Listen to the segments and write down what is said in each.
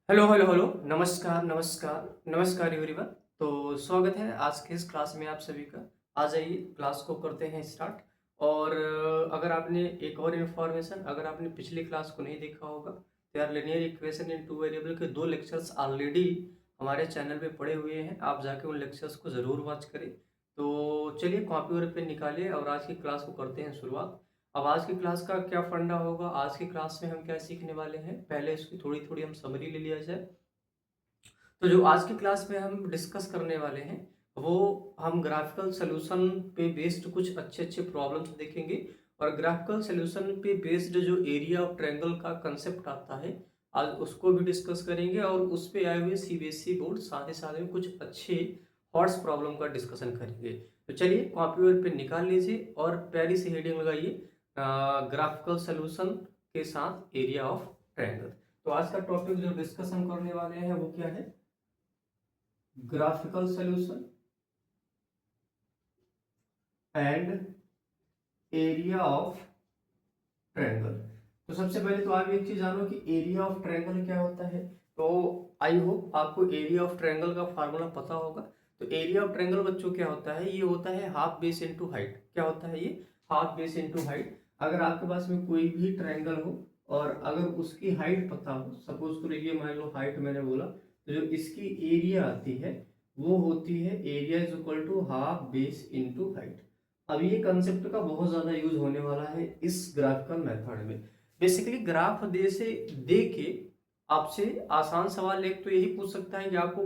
Hello hello hello. नमस्कार नमस्कार नमस्कार एवरीवन। तो स्वागत है आज के इस क्लास में आप सभी का। आ जाइए क्लास को करते हैं स्टार्ट। और अगर आपने एक और इन्फॉर्मेशन, अगर आपने पिछली क्लास को नहीं देखा होगा तो यार linear equation in two variable के 2 लेक्चर्स ऑलरेडी हमारे चैनल पे पड़े हुए हैं। आप जाके उन लेक्चर्स को ज़रूर वॉच करें। तो चलिए कॉपी और पेन निकालिए और आज की क्लास को करते हैं शुरुआत। अब आज की क्लास का क्या फंडा होगा, आज की क्लास में हम क्या सीखने वाले हैं, पहले इसकी थोड़ी थोड़ी हम समरी ले लिया जाए। तो जो आज की क्लास में हम डिस्कस करने वाले हैं वो हम ग्राफिकल सॉल्यूशन पे बेस्ड कुछ अच्छे अच्छे प्रॉब्लम्स देखेंगे। और ग्राफिकल सॉल्यूशन पे बेस्ड जो एरिया ऑफ ट्रायंगल का कंसेप्ट आता है आज उसको भी डिस्कस करेंगे। और उस पे आए हुए सीबीएसई बोर्ड साथ ही साथ में कुछ अच्छे हॉट्स प्रॉब्लम का डिस्कशन करेंगे। तो चलिए कॉपी और पेन निकाल लीजिए और प्यारी सी हेडिंग लगाइए, ग्राफिकल सॉल्यूशन के साथ एरिया ऑफ ट्रायंगल। तो आज का टॉपिक जो डिस्कशन करने वाले हैं वो क्या है, graphical solution and area of triangle. तो सबसे पहले तो आप एक चीज जानो कि एरिया ऑफ ट्रायंगल क्या होता है। तो आई होप आपको एरिया ऑफ ट्रायंगल का फार्मूला पता होगा। तो एरिया ऑफ ट्रायंगल बच्चों क्या होता है, ये होता है हाफ बेस इनटू हाइट। क्या होता है ये, हाफ बेस इनटू हाइट। अगर आपके पास में कोई भी ट्रायंगल हो और अगर उसकी हाइट पता हो, सपोज करो ये मान लो हाइट मैंने बोला, तो जो इसकी एरिया आती है वो होती है area is equal to half base into height. अब ये कंसेप्ट का बहुत ज्यादा यूज होने वाला है इस ग्राफिकल मेथड में। बेसिकली ग्राफ दे के आपसे आसान सवाल एक तो यही पूछ सकता है कि आपको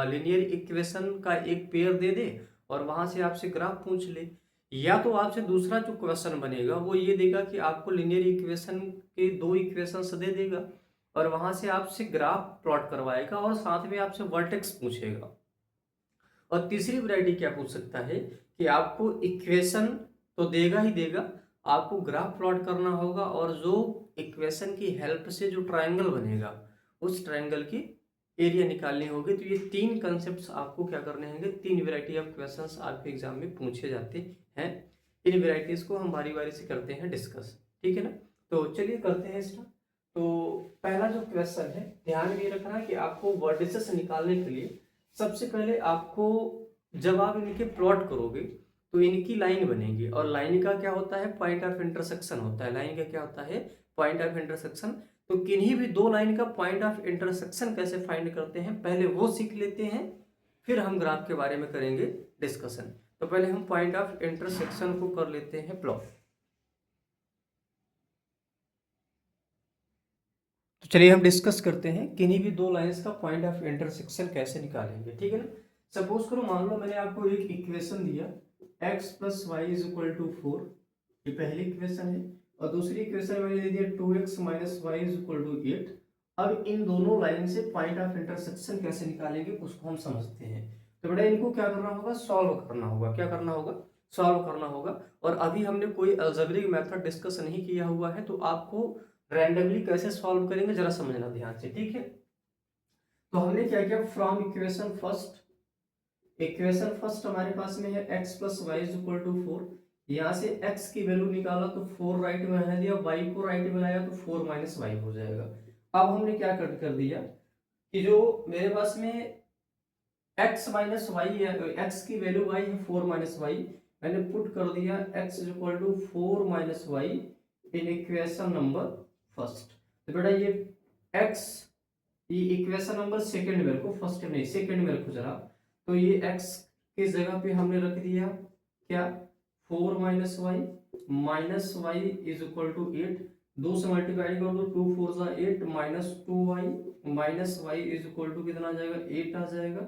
लिनियर इक्वेशन का एक पेयर दे दे और वहां से आपसे ग्राफ पूछ ले। या तो आपसे दूसरा जो क्वेश्चन बनेगा वो ये देगा कि आपको लिनियर इक्वेशन के 2 इक्वेशंस दे देगा और वहां से आपसे ग्राफ प्लॉट करवाएगा और साथ में आपसे वर्टेक्स पूछेगा। और तीसरी वैरायटी क्या पूछ सकता है कि आपको इक्वेशन तो देगा ही देगा, आपको ग्राफ प्लॉट करना होगा और जो इक्वेशन की हेल्प से जो ट्रायंगल बनेगा उस ट्रायंगल की एरिया निकालनी होगी। तो ये 3 कंसेप्ट्स आपको क्या करने होंगे, 3 वैरायटी ऑफ क्वेश्चंस आपके एग्जाम में पूछे जाते हैं। इन वैरायटीज को हम बारी बारी से करते हैं डिस्कस, ठीक है ना। तो चलिए करते हैं स्टार्ट। तो पहला जो क्वेश्चन है, ध्यान में ये रखना कि आपको वर्टिसेस निकालने के लिए सबसे पहले आपको, जब आप इनके प्लॉट करोगे तो इनकी लाइन बनेगी और लाइन का क्या होता है, पॉइंट ऑफ इंटरसेक्शन होता है। लाइन का क्या होता है, पॉइंट ऑफ इंटरसेक्शन। तो किन्हीं भी 2 लाइन का पॉइंट ऑफ इंटरसेक्शन कैसे फाइंड करते हैं पहले वो सीख लेते हैं, फिर हम ग्राफ के बारे में करेंगे डिस्कशन। तो पहले हम पॉइंट ऑफ इंटरसेक्शन को कर लेते हैं प्लॉट। तो चलिए हम डिस्कस करते हैं किन्हीं भी 2 लाइंस का पॉइंट ऑफ इंटरसेक्शन कैसे निकालेंगे, ठीक है ना। सपोज करो मान लो मैंने आपको एक इक्वेशन दिया x plus y is equal to 4, ये पहली इक्वेशन है। और दूसरी इक्वेशन मैंने दे दिया 2x minus y is equal to 8। अब इन दोनों लाइन से पॉइंट ऑफ इंटरसेक्शन कैसे निकालेंगे उसको हम समझते हैं। तो बेटा इनको क्या करना होगा, सॉल्व करना होगा। क्या करना होगा, सॉल्व करना होगा। और अभी हमने कोई अलजेब्रिक मेथड डिस्कस नहीं किया हुआ है तो आपको रैंडमली कैसे सॉल्व करेंगे जरा समझना ध्यान से, ठीक है। तो हमने क्या किया, from equation first, equation first हमारे पास में है x plus y is equal to 4। यहाँ से x की वैल्यू निकाला तो 4 राइट में आने दिया, y को राइट में लाया तो 4 माइनस वाई हो जाएगा। अब हमने क्या कर दिया कि जो मेरे पास में x माइनस वाई है, x की वैल्यू y है 4 माइनस वाई, मैंने पुट कर दिया x is equal to 4 minus y in equation number first. तो बेटा ये x, ये इक्वेशन नंबर सेकंड में रखो, फर्स्ट में नहीं, सेकंड में रखो जरा। तो ये x की जगह पे हमने रख दिया क्या, 4 minus y is equal to 8। 2 से मल्टीप्लाई कर दो, 2 4 जा 8 minus 2y minus y is equal to कितना आ जाएगा, 8 आ जाएगा।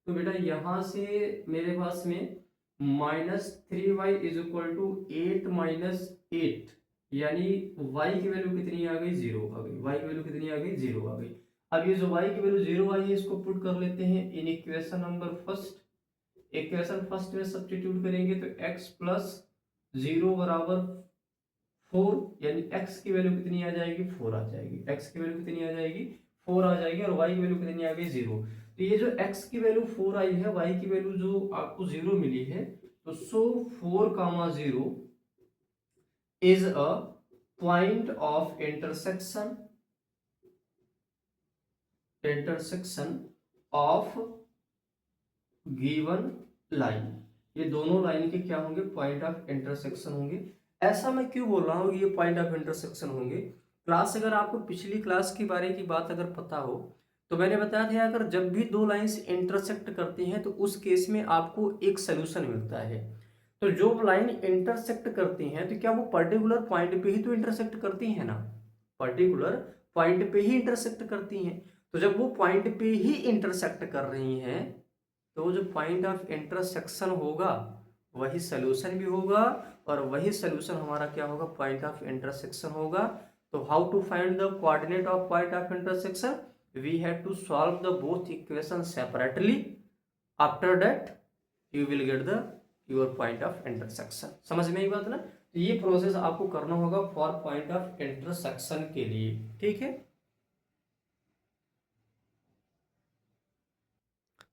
तो बेटा यहां से मेरे पास में minus 3y is equal to 8 minus 8, यानी y की वैल्यू कितनी आ गई, 0 आ गई। y की वैल्यू कितनी आ गई, 0 आ गई। अब ये जो y की वैल्यू 0 आई है इसको पुट कर लेते हैं इन equation number first. Equation first में सब्स्टिट्यूट करेंगे तो x प्लस 0 बराबर 4, यानी x की वैल्यू कितनी आ जाएगी, 4 आ जाएगी। x की वैल्यू कितनी आ जाएगी, 4 आ जाएगी। और y की वैल्यू कितनी आ गई, 0। तो ये जो x की वैल्यू 4 आई है, y की वैल्यू जो आपको 0 मिली है, तो सो 4 कामा 0 is a point of intersection intersection of given line, ये दोनों लाइन के क्या होंगे, पॉइंट ऑफ इंटरसेक्शन होंगे। ऐसा मैं क्यों बोल रहा हूँ ये पॉइंट ऑफ इंटरसेक्शन होंगे? क्लास, अगर आपको पिछली क्लास के बारे की बात अगर पता हो तो मैंने बताया था अगर जब भी दो लाइंस इंटरसेक्ट करती हैं तो उस केस में आपको एक सोल्यूशन मिलता है। तो जो लाइन इंटरसेक्ट करती हैं तो क्या वो पर्टिकुलर पॉइंट पे ही तो इंटरसेक्ट करती हैं ना, पर्टिकुलर पॉइंट पे ही इंटरसेक्ट करती हैं। तो जब वो पॉइंट पे ही इंटरसेक्ट कर रही हैं तो जो पॉइंट ऑफ इंटरसेक्शन होगा वही सोल्यूशन भी होगा, और वही सोल्यूशन हमारा क्या होगा, पॉइंट ऑफ इंटरसेक्शन होगा। तो how to find the coordinate of point of intersection, we have to solve the both equation separately, after that you will get the your point of intersection. समझ में आई बात ना? तो ये प्रोसेस आपको करना होगा फॉर पॉइंट ऑफ इंटरसेक्शन के लिए, ठीक है।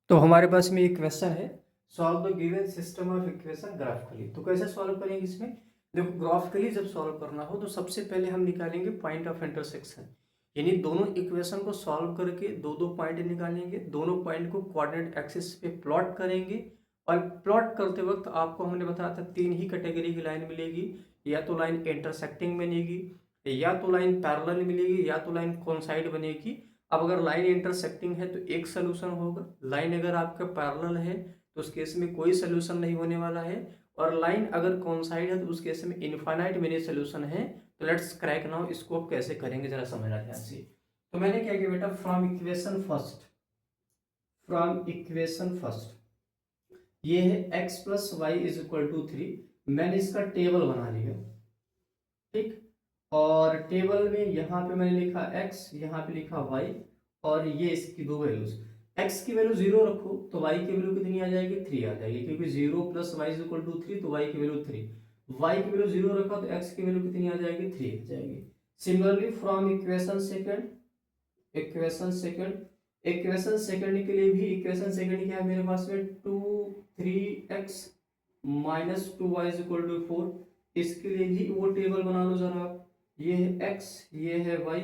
तो हमारे पास में एक क्वेश्चन है, solve the given system of equation graphically. तो कैसे सॉल्व करेंगे इसमें? देखो, ग्राफिकली जब सॉल्व करना हो तो सबसे पहले हम निकालेंगे पॉइंट ऑफ इंटरसेक्शन, यानी दोनों इक्वेशन को सॉल्व करके दो दो पॉइंट निकालेंगे, दोनों पॉइंट को कोऑर्डिनेट एक्सिस पे प्लॉट करेंगे। और प्लॉट करते वक्त आपको हमने बताया था तीन ही कैटेगरी की लाइन मिलेगी, या तो लाइन इंटरसेक्टिंग बनेगी, या तो लाइन पैरेलल मिलेगी, या तो लाइन कोइंसाइड बनेगी। अब अगर लाइन इंटरसेक्टिंग है तो एक सोल्यूशन होगा, लाइन अगर आपका पैरेलल है तो उस केस में कोई सोल्यूशन नहीं होने वाला है, और लाइन अगर कोइंसाइड है तो उस केस में इनफाइनाइट मेनी सोल्यूशन है। तो लेट्स क्रैक नाउ, इसको अब कैसे करेंगे जरा समझना ध्यान से। तो मैंने क्या किया बेटा, फ्रॉम इक्वेशन फर्स्ट ये है x plus y is equal to 3, मैंने इसका टेबल बना लिया, ठीक। और टेबल में यहाँ पे मैंने लिखा x, यहाँ पे लिखा y, और ये इसकी दो वैल्यूज। x की वैल्यू 0 रखो तो y की वैल्यू कितनी आ जाएगी, 3 आ जाएगी, क्योंकि 0 plus y is equal to 3, तो y की वैल्यू 3। y की वैल्यू 0 रखा तो x की वैल्यू कितनी आ जाएगी, 3 आ जाएगी। सिमिलरली फ्रॉम इक्वेशन सेकंड के लिए भी इक्वेशन सेकंड क्या है मेरे पास में, 3x minus 2y is equal to 4। इसके लिए भी वो टेबल बना लो जरा आप, ये है x, ये है y।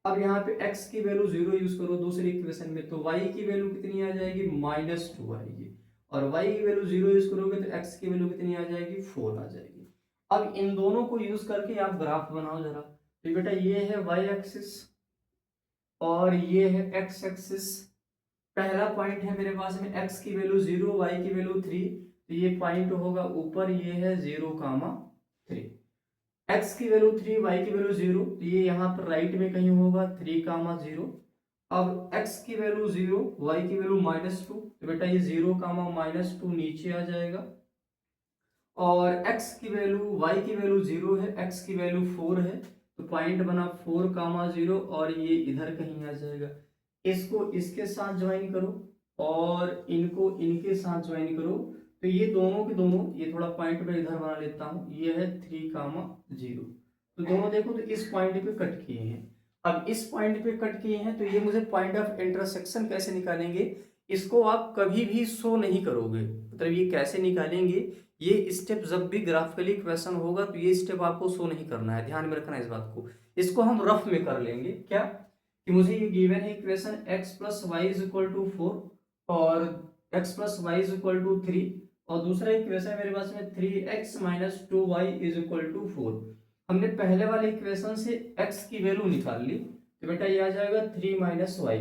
अब यहाँ पे x की वैल्यू 0 यूज करो दूसरी इक्वेशन में, तो y की वैल्यू कितनी आ जाएगी, -2 आएगी। और y की वैल्यू 0 यूज करोगे तो x की वैल्यू कितनी आ जाएगी, 4 आ जाएगी। अब इन दोनों को यूज करके आप ग्राफ बनाओ जरा। तो बेटा ये है y एक्सिस और ये है x एक्सिस। पहला पॉइंट है मेरे पास में x की वैल्यू 0, y की वैल्यू 3, तो ये पॉइंट होगा ऊपर, ये है 0,3। x की वैल्यू 3, y की वैल्यू 0, तो ये यहाँ पर राइट में कहीं होगा 3,0। अब x की वैल्यू 0, y की वैल्यू -2, तो बेटा ये 0,-2 नीचे आ जाएगा। और x की वैल्यू, y की वैल्यू 0 है, x की वैल्यू 4 है, तो पॉइंट बना 4,0, और ये इधर कहीं आ जाएगा। इसको इसके साथ ज्वाइन करो और इनको इनके साथ ज्वाइन करो, तो ये दोनों के दोनों, ये थोड़ा पॉइंट में इधर बना लेता हूं, ये है 3,0। तो दोनों देखो तो इस पॉइंट पे कट किए हैं। अब इस पॉइंट पे कट किए हैं तो ये मुझे पॉइंट ऑफ इंटरसेक्शन कैसे निकालेंगे, इसको आप कभी भी शो नहीं करोगे। मतलब ये कैसे निकालेंगे, ये स्टेप जब भी ग्राफिकली क्वेश्चन होगा तो ये स्टेप आपको शो नहीं करना है, ध्यान में रखना इस बात को। इसको हम रफ में कर लेंगे, क्या कि मुझे ये गिवन है equation x plus y is equal to 4 और x plus y is equal to 3, और दूसरा इक्वेशन है मेरे पास में 3x minus 2y is equal to 4। हमने पहले वाले इक्वेशन से x की वैल्यू निकाल ली, तो बेटा ये आ जाएगा 3 माइनस वाई।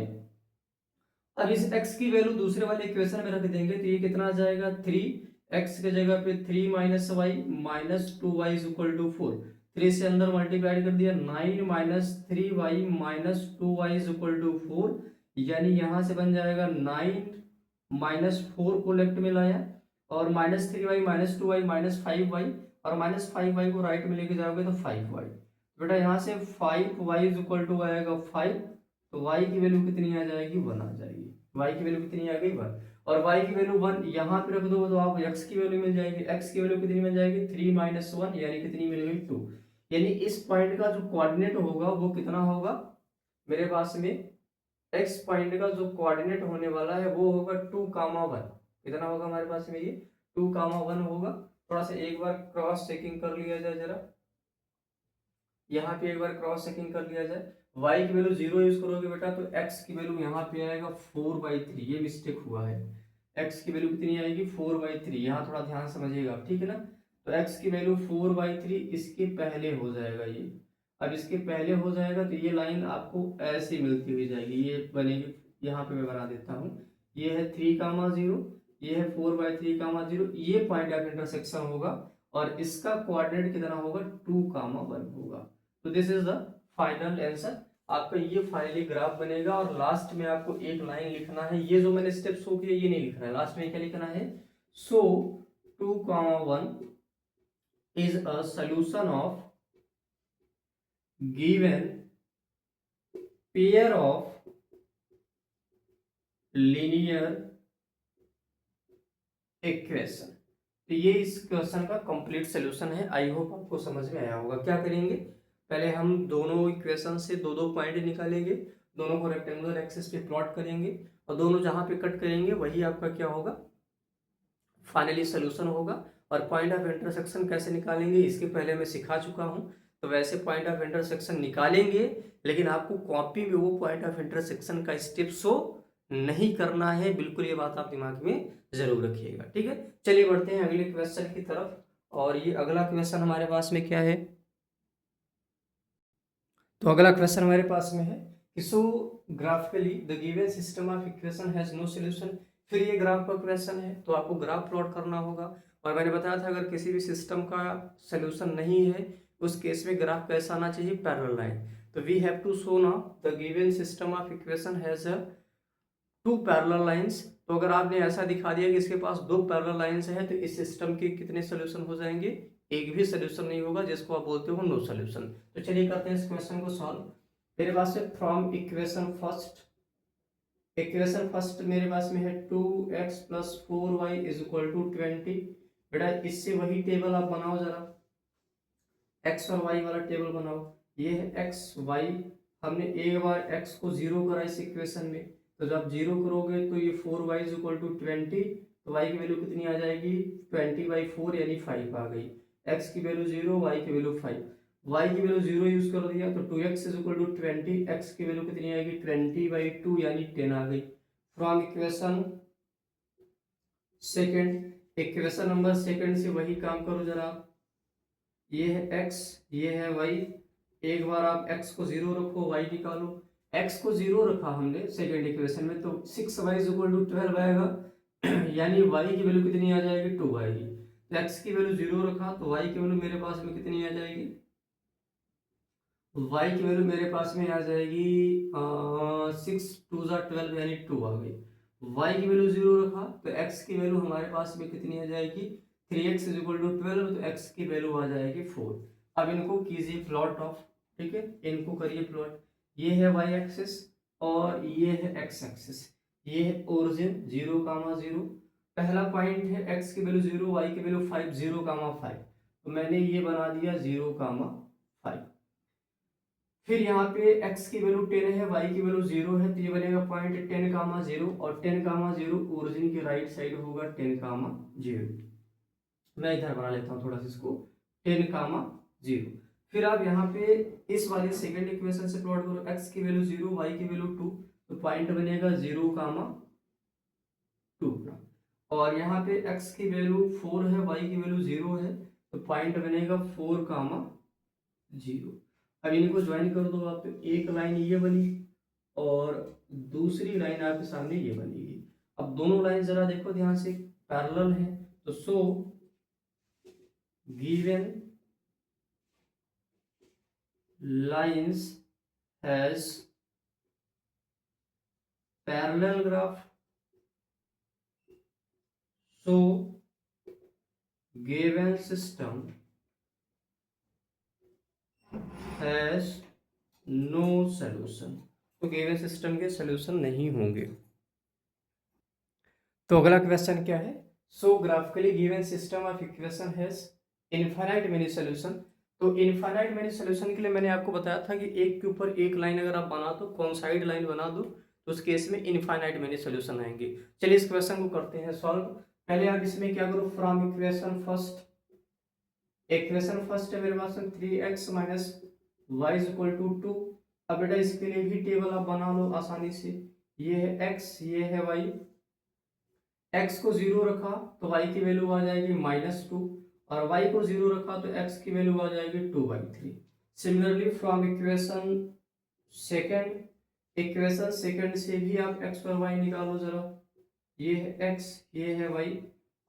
अब इस x की वैल्यू दूसरे वाले इक्वेशन में रख देंगे तो ये कितना आ जाएगा, 3x की जगह पे 3 minus y minus 2y is equal to 4। 3 से अंदर मल्टीप्लाई कर दिया, 9 minus 3y minus 2y is equal to 4, यानी यहां से बन जाएगा 9 माइनस 4 को लेफ्ट में लाया, और -3y minus 2y minus 5y, और -5y को राइट में लेके जाओगे तो 5y। बेटा यहाँ से 5y इज इक्वल टू आएगा 5, तो y की वैल्यू कितनी आ जाएगी, 1 आ जाएगी। y की वैल्यू कितनी आ गई, 1। और y की वैल्यू 1 यहाँ पे रख दो तो आप x की वैल्यू मिल जाएगी, x की वैल्यू कितनी मिल जाएगी, 3 माइनस 1, यानी कितनी मिल गई, 2। यानी इस पॉइंट का जो कोऑर्डिनेट होगा वो कितना होगा मेरे पास में, x पॉइंट का जो कोऑर्डिनेट होने वाला है वो होगा 2,1। कितना होगा हमारे पास में, ये 2,1 होगा। थोड़ा सा एक बार क्रॉस चेकिंग कर लिया जाए जरा। यहाँ पे एक बार क्रॉस चेकिंग कर लिया जाए, y की वैल्यू 0 यूज करोगे बेटा तो x की वैल्यू यहाँ पे आएगा 4/3, ये मिस्टेक हुआ है। x की वैल्यू कितनी आएगी 4/3, यहाँ थोड़ा ध्यान समझिएगा, ठीक है ना। तो x की वैल्यू 4/3 इसके पहले हो जाएगा ये। अब इसके पहले हो जाएगा तो ये लाइन आपको ऐसे मिलती हुई जाएगी, ये बनेगी, यहाँ पे मैं बना देता हूँ। ये है 3,0, ये है 4/3,0, ये पॉइंट ऑफ इंटरसेक्शन होगा और इसका कोऑर्डिनेट कितना होगा 2,1 होगा। तो this is the final answer. आपका ये फाइनली ग्राफ बनेगा और लास्ट में आपको एक लाइन लिखना है, ये जो मैंने स्टेप शो किया ये नहीं लिखना है, लास्ट में क्या लिखना है, सो 2,1 is a solution of given pair of linear equation. तो ये इस क्वेश्चन का कंप्लीट सोल्यूशन है। आई होप आपको समझ में आया होगा। क्या करेंगे, पहले हम दोनों इक्वेशन से दो दो पॉइंट निकालेंगे, दोनों को रेक्टेंगुलर एक्सिस पे प्लॉट करेंगे और दोनों जहां पे कट करेंगे वही आपका क्या होगा, फाइनली सोल्यूशन होगा। और पॉइंट ऑफ इंटरसेक्शन कैसे निकालेंगे इसके पहले मैं सिखा चुका हूं, तो वैसे पॉइंट ऑफ इंटरसेक्शन निकालेंगे, लेकिन आपको कॉपी में वो पॉइंट ऑफ इंटरसेक्शन का स्टेप शो नहीं करना है, बिल्कुल ये बात आप दिमाग में जरूर रखिएगा, ठीक है। चलिए बढ़ते हैं अगले क्वेश्चन की तरफ। और ये अगला क्वेश्चन हमारे पास में क्या है, तो अगला क्वेश्चन हमारे पास में है कि so graphically the given system of equation has no solution. फिर ये ग्राफ का क्वेश्चन है तो आपको ग्राफ प्लॉट करना होगा। और मैंने बताया था अगर किसी भी सिस्टम का सॉल्यूशन नहीं है उस केस में ग्राफ कैसा आना चाहिए, पैरेलल लाइन। तो we have to show now the given system of equation has two parallel lines. तो अगर आपने ऐसा दिखा दिया कि इसके पास दो पैरेलल लाइंस हैं तो इस सिस्टम के कितने सॉल्यूशन हो जाएंगे, एक भी सॉल्यूशन नहीं होगा, जिसको आप बोलते हो नो सॉल्यूशन। तो चलिए करते हैं इस क्वेश्चन को सॉल्व। मेरे पास है from equation first, equation first मेरे पास में है 2x + 4y = 20। बेटा इससे वही टेबल आप बनाओ जरा, x और y वाला टेबल बनाओ। ये है x y, हमने एक बार x को 0 करा इस इक्वेशन में, तो जब 0 करोगे तो ये 4y = 20, तो y की वैल्यू कितनी आ जाएगी 20/4 यानी 5 आ गई। x की वैल्यू 0, y की वैल्यू 5, y की वैल्यू 0 यूज कर दिया तो 2x = 20, x की वैल्यू कितनी आएगी 20/2 यानी 10 आ गई। From equation second, equation number second से वही काम करो जरा, ये है x, ये है y। एक बार आप x को 0 रखो, y निकालो। x को 0 रखा हमने सेकेंड इक्वेशन में तो 6y = 12 आएगा यानी y की वैल्यू कितनी आ जाएगी 2 आएगी। तो x की वैल्यू 0 रखा तो y की वैल्यू मेरे पास में कितनी आ जाएगी, y की वैल्यू मेरे पास में आ जाएगी 6 2 12 यानी 2 आ गई। y की वैल्यू 0 रखा तो x की वैल्यू हमारे पास में कितनी आ जाएगी 3x = 12, तो x की वैल्यू आ जाएगी 4। अब इनको कीजिए प्लॉट ऑफ, ठीक है, इनको करिए प्लॉट। ये है y एक्सिस और ये है x एक्सिस, ये है ओरिजिन 0, 0। पहला पॉइंट है x की वैल्यू 0, y की वैल्यू 5, 0, 5। तो मैंने ये बना दिया 0, 5। फिर यहाँ पे x की वैल्यू 10 है, y की वैल्यू 0 है, तो ये बनेगा पॉइंट 10, 0 और 10, 0 ओरिजिन के राइट साइड होगा 10, 0। मैं इधर बना लेता हूँ थोड़ा सा इसको 10, 0। फिर आप यहाँ पे इस वाले सेकंड इक्वेशन से प्लॉट करो, x की वैल्यू 0, y की वैल्यू 2, तो पॉइंट बनेगा 0, 2। और यहाँ पे x की वैल्यू 4 है, y की वैल्यू 0 है, तो पॉइंट बनेगा 4, 0। अब इनको ज्वाइन कर दो आप, तो एक लाइन ये बनी और दूसरी लाइन आपके सामने ये बनेगी। अब दोनों लाइन जरा देखो ध्यान से, पैरेलल है, तो so given lines has parallel graph, so given system has no solution. तो गिवन सिस्टम के सॉल्यूशन नहीं होंगे। तो अगला क्वेश्चन क्या है, so graphically given system of equation has infinite many solution. तो इनफाइनाइट मेनी सॉल्यूशन के लिए मैंने आपको बताया था कि एक के ऊपर एक लाइन अगर आप बना दो, कॉन्साइड लाइन बना दो, तो उस केस में इनफाइनाइट मेनी सॉल्यूशन आएंगे। चलिए इस क्वेश्चन को करते हैं सॉल्व। पहले आप इसमें क्या करो, from equation first, equation first है मेरे पास 3x - y is equal to 2। अब बेटा इसके लिए भी टेबल आप बना लो आसानी से। ये है एक्स, ये है वाई। एक्स को 0 रखा तो वाई की वैल्यू आ जाएगी -2, और वाई को 0 रखा तो एक्स की वैल्यू आ जाएगी 2/3। सिमिलरली फ्रॉम इक्वेशन सेकंड से भी आप एक्स और वाई निकालो जरा। ये है एक्स, ये है वाई।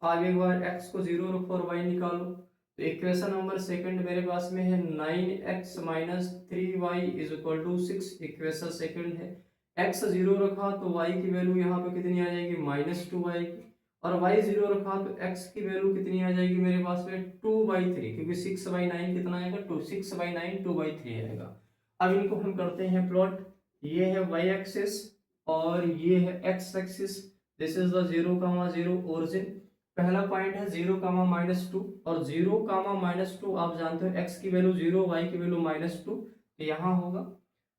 आप एक बार एक्स को 0 रखो और वाई निकालो, तो इक्वेशन नंबर सेकंड मेरे पास में है 9x minus 3y is equal to 6। Equation second है, x 0 रखा तो y की वैल्यू यहाँ पे कितनी आ जाएगी -2 आएगी, और y 0 रखा तो x की वैल्यू कितनी आ जाएगी मेरे पास में 2/3, क्योंकि 6/9 कितना आएगा 2, 6/9 2/3 आएगा। अब इनको हम करते हैं प्लॉट। ये है y एक्सिस और ये है x axis. This is the 0,0 origin. पहला पॉइंट है 0,-2, और 0,-2 आप जानते हो x की वैल्यू 0, y की वैल्यू -2, तो यहाँ होगा।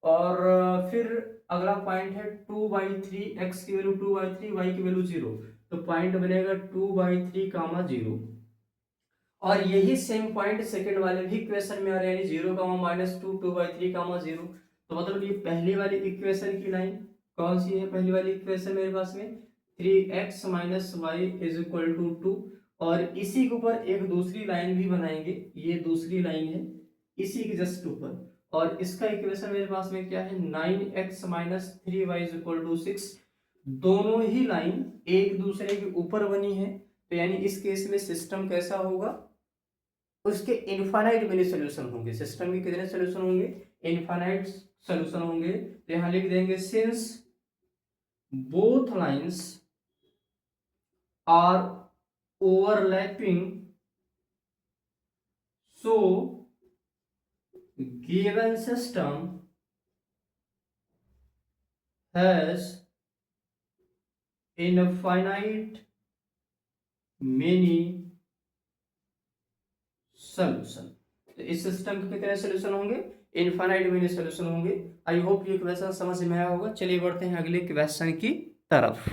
और फिर अगला पॉइंट है 2/3, x की वैल्यू 2/3, y की वैल्यू 0, तो पॉइंट बनेगा 2/3, 0। और यही सेम पॉइंट सेकंड वाले भी इक्वेशन में आ रहे हैं, 0,-2, 2/3, 0। तो मतलब ये पहली वाली इक्वेशन की लाइन कौन सी है? पहली वाली इक्वेशन मेरे पास में 3x minus y is equal to 2, और इसी के ऊपर एक दूसरी लाइन भी बनाएंगे। ये दूसरी लाइन है इसी के जस्ट ऊपर, और इसका इक्वेशन मेरे पास में क्या है 9x minus 3y is equal to 6। दोनों ही लाइन एक दूसरे के ऊपर बनी है, तो यानी इस केस में सिस्टम कैसा होगा? उसके इनफाइनाइट मेनी सोल्यूशन होंगे। सिस्टम के कितने सोल्यूशन होंगे? इनफाइनाइट सोल्यूशन होंगे। तो यहां लिख देंगे since both lines are overlapping so given system has infinite many solution. तो इस सिस्टम के कितने सोल्यूशन होंगे? इनफाइनाइट मेनी सोल्यूशन होंगे। आई होप ये क्वेश्चन समझ में आया होगा। चलिए बढ़ते हैं अगले क्वेश्चन की तरफ।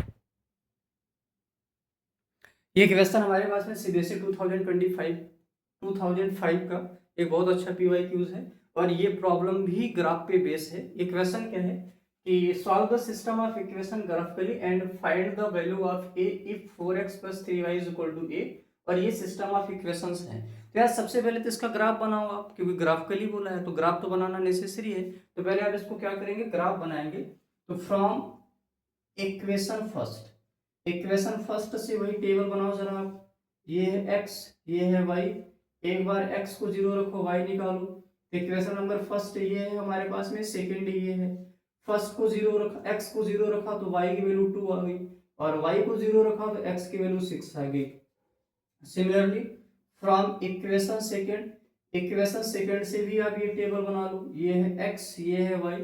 ये क्वेश्चन हमारे पास में सीबीएसई 2005 का एक बहुत अच्छा पीवाईक्यूज है, और ये प्रॉब्लम भी ग्राफ पे बेस है। ये क्वेश्चन क्या है कि solve the system of equation graphically and find the value of a if 4x + 3y is equal to a, और ये सिस्टम ऑफ इक्वेशंस हैं। तो यार सबसे पहले तो इसका ग्राफ बनाओ आप, क्योंकि ग्राफिकली बोला है तो ग्राफ तो बनाना नेसेसरी है। तो पहले आप इसको क्या करेंगे? ग्राफ बनाएंगे। तो फ्रॉम इक्वेशन फर्स्ट से वही टेबल बनाओ जरा आप। ये है x, ये है y। एक बार x को 0 रखो, y निकालो। इक्वेशन नंबर फर्स्ट ये है हमारे पास में, सेकंड ये है। फर्स्ट को 0 रखा, x को 0 रखा तो y की वैल्यू 2 आ गई, और y को 0 रखा तो x की वैल्यू 6 आ गई। सिमिलरली फ्रॉम इक्वेशन सेकंड से भी आप ये टेबल बना लो। ये है x, ये है y।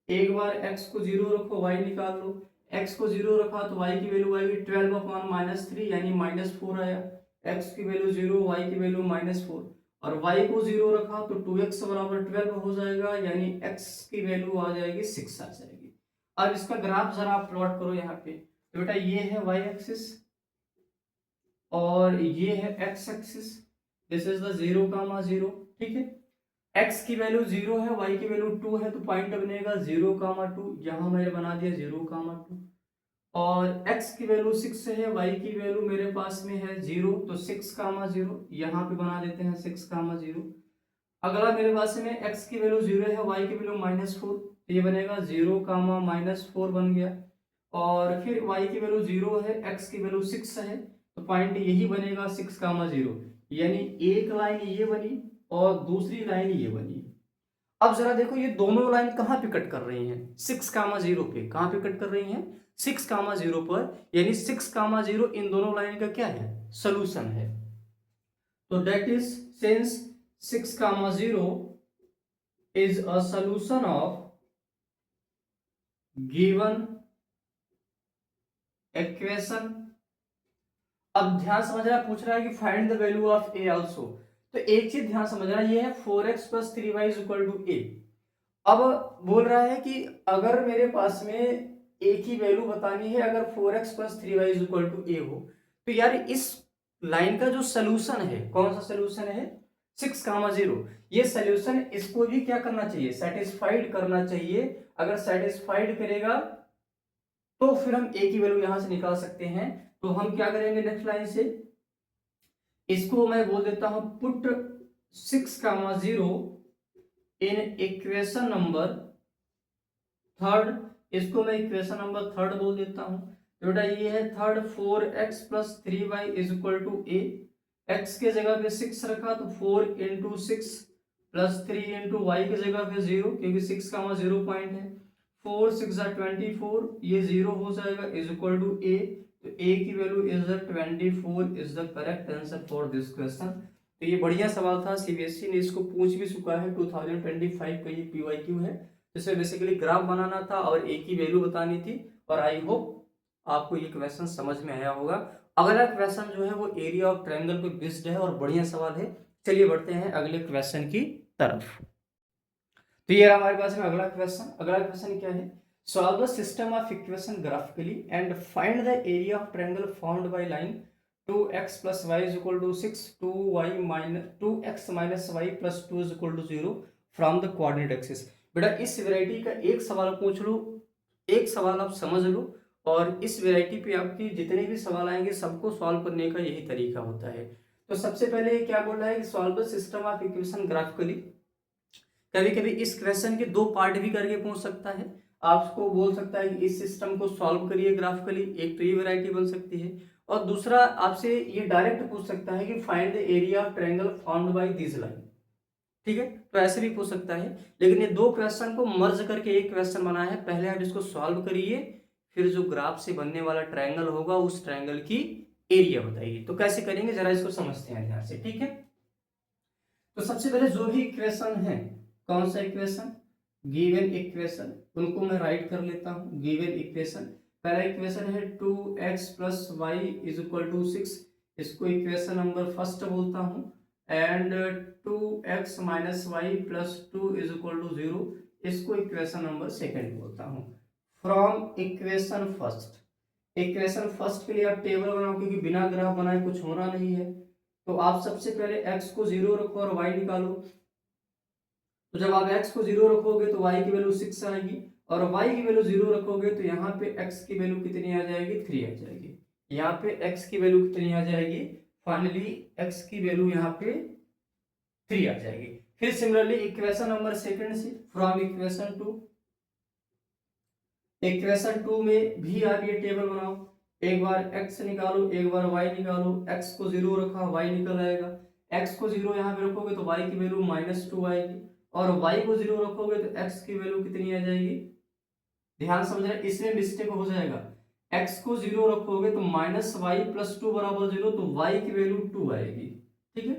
एक बार x को 0 रखो, y निकाल लो। x को 0 रखा तो y की वैल्यू आएगी 12/-3 यानी -4 आया। x की वैल्यू 0, y की वैल्यू -4, और y को 0 रखा तो 2x बराबर 12 हो जाएगा, यानी x की वैल्यू आ जाएगी 6 आ जाएगी। अब इसका ग्राफ जरा आप प्लॉट करो यहाँ पे। तो बेटा ये है y एक्सिस और ये है x axis. This is the 0,0, ठीक है। x की वैल्यू 0 है, y की वैल्यू 2 है, तो पॉइंट बनेगा 0,2। यहाँ मैंने बना दिया 0,2, और x की वैल्यू 6 है, y की वैल्यू मेरे पास में है 0, तो 6,0 यहाँ पे बना देते हैं 6,0। अगला मेरे पास में x की वैल्यू 0 है, y की वैल्यू -4, तो ये बनेगा 0,-4 बन गया। और फिर y की वैल्यू 0 है, x की वैल्यू 6 है, तो पॉइंट यही बनेगा 6,0, यानी एक लाइन ये बनी और दूसरी लाइन ये बनी। अब जरा देखो ये दोनों लाइन कहाँ पे कट कर रही हैं? 6,0 पे। कहाँ पे कट कर रही हैं? 6,0 पर, यानी 6,0 इन दोनों लाइन का क्या है? सोल्यूशन है। तो that is since 6,0 is a solution of given equation। अब ध्यान समझना, पूछ रहा है कि find the value of a also. तो एक चीज ध्यान समझना, ये है 4x + 3y is equal to a। अब बोल रहा है कि अगर मेरे पास में a की वैल्यू बतानी है, अगर 4x + 3y is equal to a हो, तो यार इस लाइन का जो सोल्यूशन है, कौन सा सोल्यूशन है? 6,0, ये सोल्यूशन इसको भी क्या करना चाहिए, सेटिस्फाइड करना चाहिए। अगर सेटिस्फाइड करेगा तो फिर हम ए की वैल्यू यहां से निकाल सकते हैं। तो हम क्या करेंगे नेक्स्ट लाइन से, इसको मैं बोल देता हूं पुट 6,0 इन इक्वेशन नंबर थर्ड, इसको मैं इक्वेशन नंबर थर्ड बोल देता हूं। तो बेटा ये है third, 4x plus 3y is equal to a. X के जगह पे 6 रखा तो 4 इंटू 6 प्लस 3 इंटू वाई की जगह पे 0, क्योंकि 6 का 0 पॉइंट है। 4 6 24, ये 0 हो जाएगा, इज इक्वल टू ए। तो ए की value is 24 is the correct answer for this question. तो ये बढ़िया सवाल था, सीबीएसई ने इसको पूछ भी चुका है, 2025 का ये पीवाईक्यू है। जिसमें बेसिकली ग्राफ बनाना था और ए की वैल्यू बतानी थी। और आई होप आपको ये क्वेश्चन समझ में आया होगा। अगला क्वेश्चन जो है वो एरिया ऑफ ट्रायंगल पे बेस्ड है और बढ़िया सवाल है। चलिए बढ़ते हैं अगले क्वेश्चन की तरफ। तो ये हमारे पास में अगला क्वेश्चन। अगला क्वेश्चन क्या है, solve the system of equation graphically and find the area of triangle found by line 2x plus y is equal to 6, 2x minus y plus 2 is equal to 0 from the coordinate axis। बेटा इस variety का एक सवाल पूछ लो, एक सवाल आप समझ लो, और इस वैरायटी पे आपकी जितने भी सवाल आएंगे सबको सॉल्व करने का यही तरीका होता है। तो सबसे पहले क्या बोल रहा है कि solve the system of equation graphically. कभी कभी इस क्वेश्चन के दो पार्ट भी करके पूछ सकता है। आपको बोल सकता है कि इस सिस्टम को सॉल्व करिए ग्राफिकली, एक तो ये वैरायटी बन सकती है। और दूसरा आपसे ये डायरेक्ट पूछ सकता है कि find the area of triangle found by this line. ठीक है, तो ऐसे भी पूछ सकता है। लेकिन ये दो क्वेश्चन को मर्ज करके एक क्वेश्चन बना है। पहले आप इसको सॉल्व करिए, फिर जो ग्राफ से बनने वाला ट्रायंगल होगा उस ट्रायंगल की एरिया बताइए। तो कैसे करेंगे जरा इसको समझते हैं ध्यान से, ठीक है। तो सबसे पहले जो भी इक्वेशन है, कौन सा इक्वेशन, गिवन इक्वेशन, उनको मैं राइट कर लेता हूं। गिवन इक्वेशन, पहला इक्वेशन है 2x plus y is equal to 6, इसको इक्वेशन नंबर फर्स्ट बोलता हूं। And 2x minus y plus 2 is equal to 0, इसको इक्वेशन नंबर सेकेंड बोलता हूं। From equation first, equation first के लिए आप टेबल बनाओ, क्योंकि बिना ग्राफ बनाए कुछ होना नहीं है। तो आप सबसे पहले x को 0 रखो और y निकालो। तो जब आप x को 0 रखोगे तो y की वैल्यू 6 आएगी, और y की वैल्यू 0 रखोगे तो यहाँ पे x की वैल्यू कितनी आ जाएगी, 3 आ जाएगी। यहाँ पे x की वैल्यू कितनी आ जाएगी, फाइनली x की वैल्यू यहाँ पे 3 आ जाएगी। फिर सिमिलरली इक्वेशन नंबर सेकंड से, फ्रॉम इक्वेशन 2, इक्वेशन 2 में भी आप ये टेबल बनाओ। एक बार x निकालो, एक बार y निकालो। x को 0 रखा, y निकल आएगा। x को 0 यहाँ पे रखोगे तो y की वैल्यू -2 आएगी, और y को 0 रखोगे तो x की वैल्यू कितनी आ जाएगी। ध्यान समझना, इसमें मिस्टेक हो जाएगा। x को 0 रखोगे तो -y प्लस 2 बराबर 0, तो y की वैल्यू 2 आएगी। ठीक है,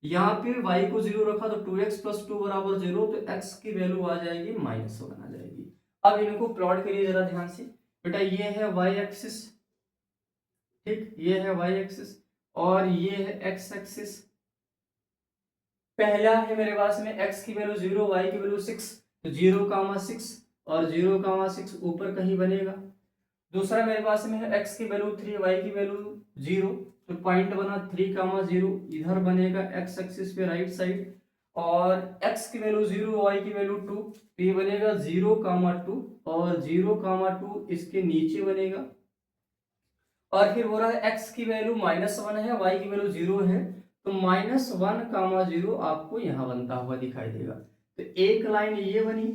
यहाँ पे y को 0 रखा तो 2x प्लस 2 बराबर 0, तो x की वैल्यू आ जाएगी -1 आ जाएगी। अब इनको प्लॉट करिए जरा ध्यान से। बेटा ये है y एक्सिस, ठीक, ये है y एक्सिस, और ये है x एक्सिस। पहला है मेरे पास में x की वैल्यू 0, y की वैल्यू 6, तो 0,6 और 0,6 ऊपर कहीं बनेगा। दूसरा मेरे पास में है x की वैल्यू 3, y की वैल्यू 0, तो पॉइंट बना 3,0 इधर बनेगा x एक्सिस पे राइट साइड, और x की वैल्यू 0, y की वैल्यू 2, तो ये बनेगा 0,2, और 0,2 इसके नीचे बनेगा। और फिर हो रहा है x की वैल्यू -1 है, y की वैल्यू 0 है, तो -1,0 आपको यहां बनता हुआ दिखाई देगा। तो एक लाइन ये बनी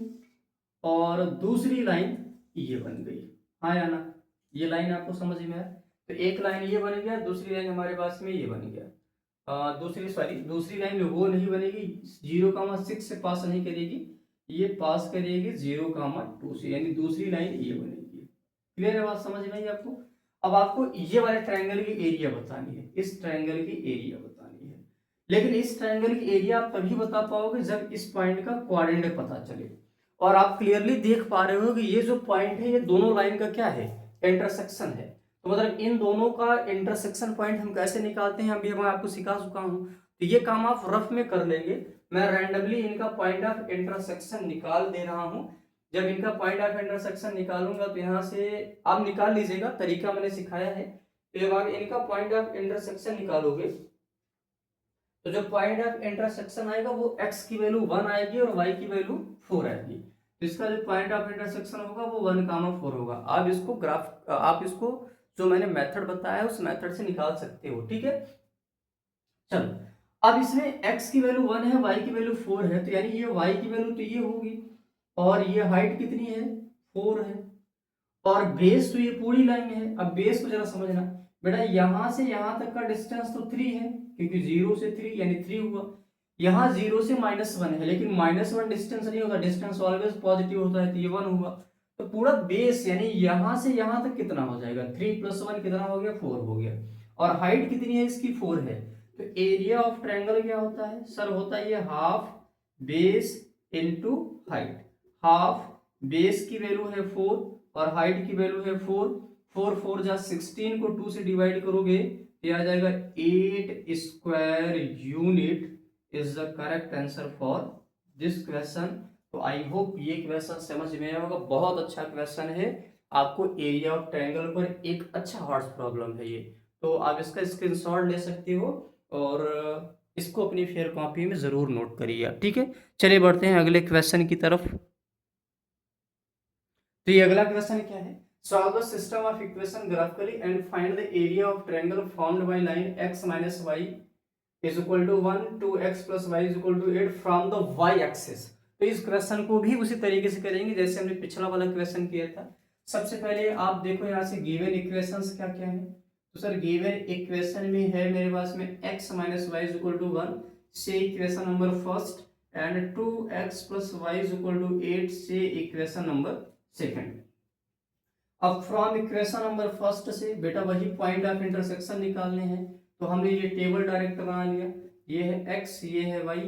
और दूसरी लाइन ये बन गई, हाँ या ना, ये लाइन आपको समझ में आया। तो एक लाइन ये बन गया, दूसरी लाइन हमारे पास में ये बन गया। दूसरी लाइन वो नहीं बनेगी, 0,6 से पास नहीं करेगी, ये पास करेगी 0,2 से, यानी दूसरी लाइन ये बनेगी। क्लियर है बात, समझ में आई आपको। अब आपको ये वाले ट्रायंगल की एरिया बतानी है, इस ट्रायंगल की एरिया बतानी है। लेकिन इस ट्रायंगल की एरिया आप तभी बता पाओगे जब इस पॉइंट का कोऑर्डिनेट पता चले, और आप क्लियरली देख पा रहे हो कि ये जो पॉइंट है ये दोनों लाइन का क्या है, इंटरसेक्शन है। तो मतलब इन दोनों का इंटरसेक्शन पॉइंट हम कैसे निकालते हैं अभी मैं आपको सिखा चुका हूं। तो ये काम आप रफ में कर लेंगे, मैं रैंडमली इनका पॉइंट ऑफ इंटरसेक्शन निकाल दे रहा हूं। जब इनका पॉइंट ऑफ इंटरसेक्शन निकालूंगा तो यहाँ से आप निकाल लीजिएगा, तरीका मैंने सिखाया है। तो जब आप इनका पॉइंट ऑफ इंटरसेक्शन निकालोगे तो जो पॉइंट ऑफ इंटरसेक्शन आएगा वो x की वैल्यू 1 आएगी और y की वैल्यू 4 आएगी। तो इसका जो पॉइंट ऑफ इंटरसेक्शन होगा वो 1,4 होगा। आप इसको जो मैंने मेथड बताया है उस मेथड से निकाल सकते हो, ठीक है। चलो, अब इसमें x की वैल्यू 1 है, y की वैल्यू 4 है, तो यानी ये y की वैल्यू तो ये होगी और ये हाइट कितनी है 4 है और बेस तो ये पूरी लाइन है। अब बेस को जरा समझना बेटा, यहां से यहां तक का डिस्टेंस तो 3 है क्योंकि 0 से 3 यानी 3 हुआ। यहाँ 0 से -1 है लेकिन -1 डिस्टेंस नहीं होता, डिस्टेंस ऑलवेज पॉजिटिव होता है, तो ये 1 हुआ। तो पूरा बेस यानी यहां से यहां तक कितना हो जाएगा, 3 + 1 कितना हो गया 4 हो गया। और हाइट कितनी है इसकी 4 है। तो एरिया ऑफ ट्रायंगल क्या होता है सर, होता है ये half base into height. Half base की वैल्यू है 4 और हाइट की वैल्यू है 4। 4 4 जा 16 को 2 से डिवाइड करोगे ये आ जाएगा 8 square unit is the correct answer for this question. तो आई होप ये क्वेश्चन समझ में आया होगा, बहुत अच्छा क्वेश्चन है। आपको एरिया ऑफ ट्रायंगल पर एक अच्छा हार्ड प्रॉब्लम है ये, तो आप इसका स्क्रीनशॉट ले सकते हो और इसको अपनी फेयर कॉपी में जरूर नोट करिए, ठीक है। चलिए बढ़ते हैं अगले क्वेश्चन की तरफ। तो ये अगला क्वेश्चन क्या है, solve the system of equation graphically and find the area of triangle formed by line x - y is equal to 1 2x plus y is equal to 8 from the y axis. तो इस question को भी उसी तरीके से करेंगे जैसे हमने पिछला वाला क्वेश्चन किया था। सबसे पहले आप देखो यहाँ से गिवन इक्वेशंस क्या क्या है। तो सर गिवन इक्वेशन में है मेरे पास में x - y is equal to 1 से equation number first and 2x plus y is equal to 8 से इक्वेशन नंबर सेकंड। अब फ्रॉम इक्वेशन नंबर फर्स्ट से बेटा वही पॉइंट ऑफ इंटरसेक्शन निकालने हैं, तो हमने ये टेबल डायरेक्ट बना लिया। ये है x ये है y,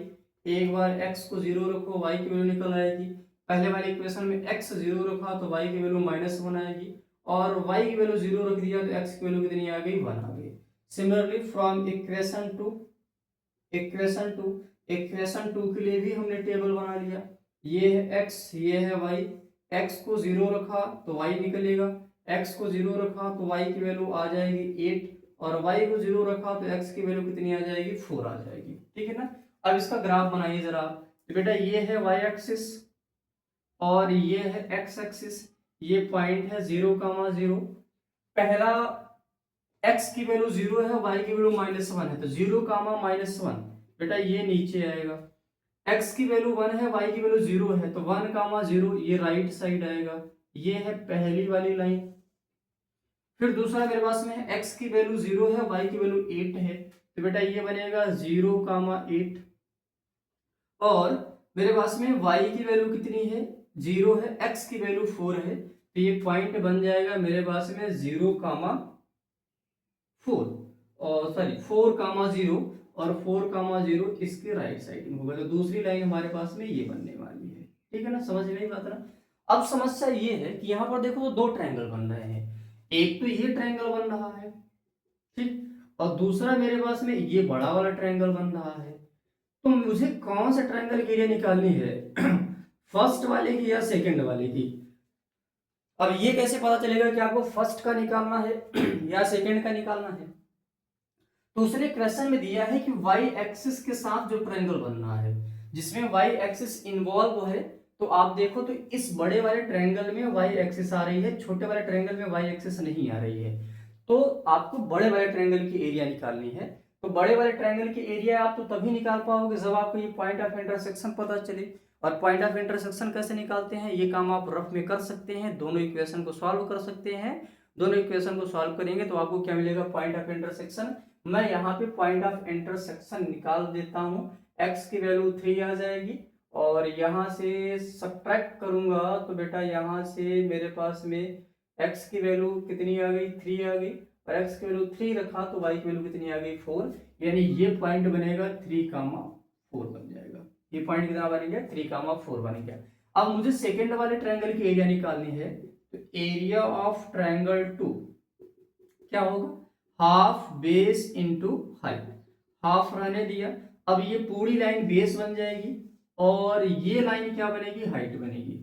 एक बार x को 0 रखो y की वैल्यू निकल आएगी। पहले वाले इक्वेशन में x 0 रखा तो y की वैल्यू -1 आएगी और y की वैल्यू 0 रख दिया तो x की वैल्यू कितनी आ गई 1 आ गई। Similarly from equation two equation two के लिए भी हमने टेबल बना लिया। ये है x ये है y, x को 0 रखा तो y निकलेगा, x को 0 रखा तो y की वैल्यू आ जाएगी 8 और y को 0 रखा तो x की वैल्यू कितनी आ जाएगी 4 आ जाएगी, ठीक है ना। अब इसका ग्राफ बनाइए जरा। तो बेटा ये है y एक्सिस और ये है x एक्सिस, ये पॉइंट है 0,0। पहला x की वैल्यू 0 है, y की वैल्यू -1 है, तो 0,-1 बेटा ये नीचे आएगा। x की वैल्यू 1 है, y की वैल्यू 0 है, तो 1,0 ये राइट साइड आएगा। ये है पहली वाली लाइन। फिर दूसरा मेरे पास में है x की वैल्यू 0 है, y की वैल्यू 8 है, तो बेटा ये बनेगा 0,8 और मेरे पास में y की वैल्यू कितनी है 0 है, x की वैल्यू 4 है, तो ये पॉइंट बन जाएगा मेरे पास में 0,4 और सॉरी 4,0 और 4,0 इसके राइट साइड में होगा। तो दूसरी लाइन हमारे पास में ये बनने वाली है, ठीक है ना, समझ में नहीं बात ना। अब समस्या ये है कि यहाँ पर देखो तो दो ट्रायंगल बन रहे हैं, एक तो ये ट्रायंगल बन रहा है ठीक, और दूसरा मेरे पास में ये बड़ा वाला ट्रायंगल बन रहा है। तो मुझे कौन सा ट्रायंगल की एरिया निकालनी है फर्स्ट वाले की या सेकंड वाले की। अब ये कैसे पता चलेगा कि आपको फर्स्ट का निकालना है या सेकंड का निकालना है। तो उसने क्वेश्चन में दिया है कि y एक्सिस के साथ जो ट्रायंगल बन रहा है जिसमें y एक्सिस इन्वॉल्व है, तो आप देखो तो इस बड़े वाले ट्रायंगल में y एक्सिस आ रही है, छोटे वाले ट्रायंगल में y एक्सिस नहीं आ रही है। तो आपको बड़े वाले ट्रायंगल की एरिया निकालनी है। तो बड़े वाले ट्रायंगल की एरिया आप तो तभी निकाल पाओगे जब आपको ये पॉइंट ऑफ इंटरसेक्शन पता चले। और पॉइंट ऑफ इंटरसेक्शन कैसे निकालते हैं ये काम आप रफ में कर सकते हैं, दोनों इक्वेशन को सॉल्व कर सकते हैं। दोनों इक्वेशन को सॉल्व करेंगे तो आपको क्या मिलेगा पॉइंट ऑफ इंटरसेक्शन। मैं यहाँ पे पॉइंट ऑफ इंटरसेक्शन निकाल देता हूँ, x की वैल्यू 3 आ जाएगी और यहाँ से सब्ट्रैक्ट करूंगा तो बेटा यहाँ से मेरे पास में x की वैल्यू कितनी आ गई 3 आ गई और x की वैल्यू 3 रखा तो y की वैल्यू कितनी आ गई 4, यानी ये पॉइंट बनेगा 3,4 बन जाएगा। ये पॉइंट कितना बन गया 3,4 बन गया। अब मुझे सेकेंड वाले ट्रायंगल की एरिया निकालनी है, तो एरिया ऑफ ट्रायंगल 2 क्या होगा half base into height. Half रहने दिया, अब ये पूरी लाइन बेस बन जाएगी और ये लाइन क्या बनेगी हाइट बनेगी।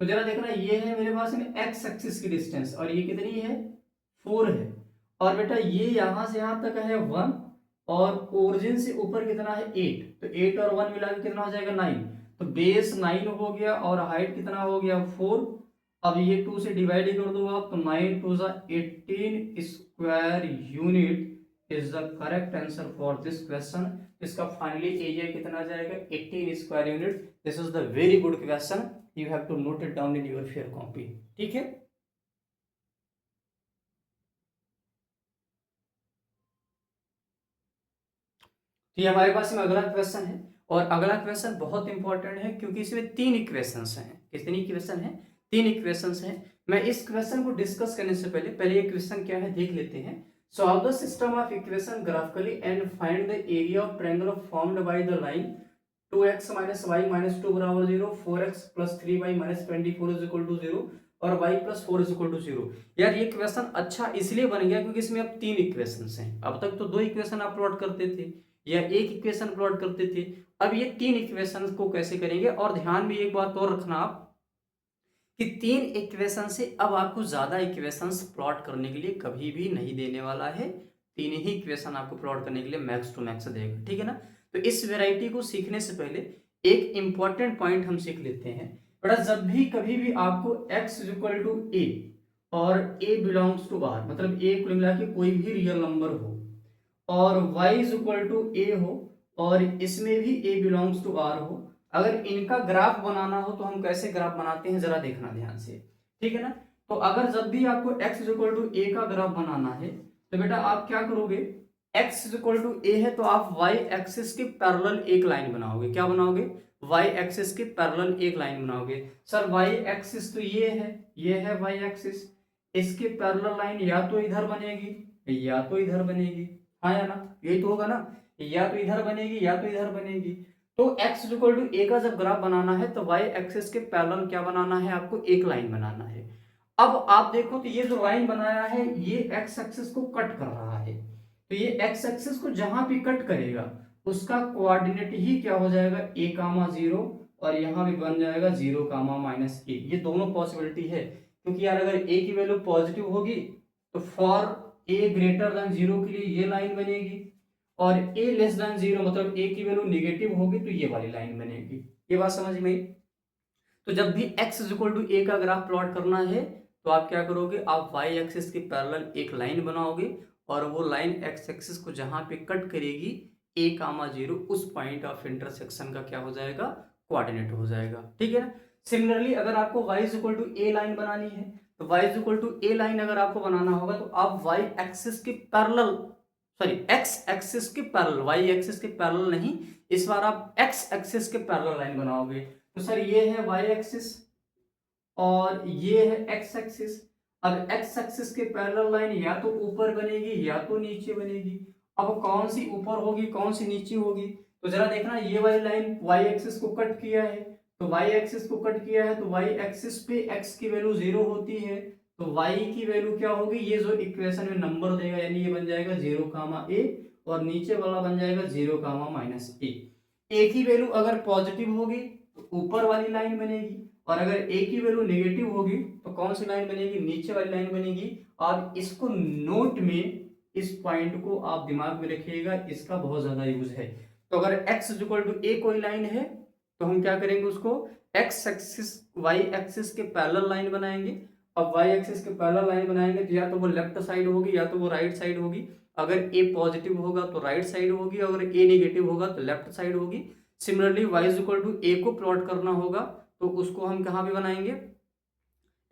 तो जरा देखना ये है मेरे पास में एक्स एक्सिस की डिस्टेंस और ये कितनी है 4 है और बेटा ये यहां से यहां तक है 1 और ओरिजिन से ऊपर कितना है 8, तो 8 और 1 मिला के कितना हो जाएगा 9, तो बेस 9 हो गया और हाइट कितना हो गया 4। अब ये 2 से डिवाइड कर दो आप, तो 9 2 जा 18 square unit is the correct answer for this question. इसका फाइनली एरिया कितना आ जाएगा 18 square unit. This is the very good question, you have to note it down in your fair copy. ठीक है, तो ये हमारे पास में अगला क्वेश्चन है, और अगला क्वेश्चन बहुत इंपॉर्टेंट है क्योंकि इसमें 3 इक्वेशंस हैं। कितनी इक्वेशन है? 3 इक्वेशंस हैं। मैं इस क्वेश्चन को डिस्कस करने से पहले ये क्वेश्चन क्या है देख लेते हैं। Solve the system of equation graphically and find the area of triangle formed by the line 2x - y - 2 = 0, 4x + 3y - 24 = 0 और y + 4 = 0। यार ये क्वेश्चन अच्छा इसलिए बन गया क्योंकि इसमें अब 3 इक्वेशंस हैं। अब तक तो 2 इक्वेशन आप प्लॉट करते थे या एक इक्वेशन प्लॉट करते थे, अब ये 3 इक्वेशंस को कैसे करेंगे। और ध्यान में एक बात और रखना आप कि 3 इक्वेशन से अब आपको ज्यादा इक्वेशंस प्लॉट करने के लिए कभी भी नहीं देने वाला है। 3 ही इक्वेशन आपको प्लॉट करने के लिए मैक्स टू मैक्स देगा, ठीक है ना। तो इस वेराइटी को सीखने से पहले एक इंपॉर्टेंट पॉइंट हम सीख लेते हैं बेटा। जब भी कभी भी आपको x = a और a बिलोंग्स टू r, मतलब a कुल मिला के कोई भी रियल नंबर हो, और y = a हो और इसमें भी a बिलोंग्स टू r हो, अगर इनका ग्राफ बनाना हो तो हम कैसे ग्राफ बनाते हैं जरा देखना ध्यान से, ठीक है ना। तो अगर जब भी आपको x = a का ग्राफ बनाना है तो बेटा आप क्या करोगे, x = a है तो आप y एक्सिस के पैरेलल एक लाइन बनाओगे। क्या बनाओगे? y एक्सिस के पैरेलल एक लाइन बनाओगे। सर y एक्सिस तो ये है y एक्सिस, इसके पैरेलल लाइन या तो इधर बनेगी या तो इधर बनेगी, हाँ या ना, यही तो होगा ना, या तो इधर बनेगी या तो इधर बनेगी। तो x = a का जब ग्राफ बनाना है तो y एक्सिस के पैरेलल क्या बनाना है, आपको एक लाइन बनाना है। अब आप देखो तो ये जो लाइन बनाया है ये x एक्सिस को कट कर रहा है, तो ये x एक्सिस को जहां भी कट करेगा उसका कोऑर्डिनेट ही क्या हो जाएगा a, 0, और यहां भी बन जाएगा 0, -a। ये दोनों पॉसिबिलिटी है क्योंकि यार अगर a की वैल्यू पॉजिटिव होगी तो फॉर a > 0 के लिए ये लाइन बनेगी, और a < 0 मतलब a की वैल्यू नेगेटिव होगी तो ये वाली लाइन बनेगी। ये बात समझ में आई? तो जब भी x = a का ग्राफ प्लॉट करना है तो आप क्या करोगे, आप y एक्सिस के पैरेलल एक लाइन बनाओगे और वो लाइन x एक्सिस को जहां पे कट करेगी a, 0 उस पॉइंट ऑफ इंटरसेक्शन का क्या हो जाएगा, कोऑर्डिनेट हो जाएगा, ठीक है ना। सिमिलरली अगर आपको y = a लाइन बनानी है तो y = a लाइन अगर आपको बनाना होगा तो आप y एक्सिस के पैरेलल, सॉरी x एक्सिस के पैरेलल, y एक्सिस के पैरेलल नहीं, इस बार आप x एक्सिस के पैरेलल लाइन बनाओगे। तो सर ये है y एक्सिस और ये है x एक्सिस। अब x एक्सिस के पैरेलल लाइन या तो ऊपर बनेगी या तो नीचे बनेगी। अब कौन सी ऊपर होगी कौन सी नीचे होगी, तो जरा देखना ये वाली लाइन y एक्सिस को कट किया है, तो y एक्सिस को कट किया है तो y एक्सिस पे x की वैल्यू 0 होती है, तो y की वैल्यू क्या होगी, ये जो इक्वेशन में नंबर देगा यानी ये बन जाएगा 0, a, और नीचे वाला बन जाएगा 0, -a। a की वैल्यू अगर पॉजिटिव होगी तो ऊपर वाली लाइन बनेगी, और अगर a की वैल्यू नेगेटिव होगी तो कौन सी लाइन बनेगी, नीचे वाली लाइन बनेगी। और इसको नोट में, इस पॉइंट को आप दिमाग में रखिएगा, इसका बहुत ज्यादा यूज है। तो अगर x = a कोई लाइन है तो हम क्या करेंगे, उसको x एक्सिस y एक्सिस के पैरेलल लाइन बनाएंगे। अब y एक्सिस के पैरेलल लाइन बनाएंगे तो या तो वो लेफ्ट साइड होगी या तो वो राइट साइड होगी। अगर a पॉजिटिव होगा तो राइट साइड होगी, अगर a नेगेटिव होगा तो लेफ्ट साइड होगी। सिमिलरली y = a को प्लॉट करना होगा तो उसको हम कहाँ पे बनाएंगे,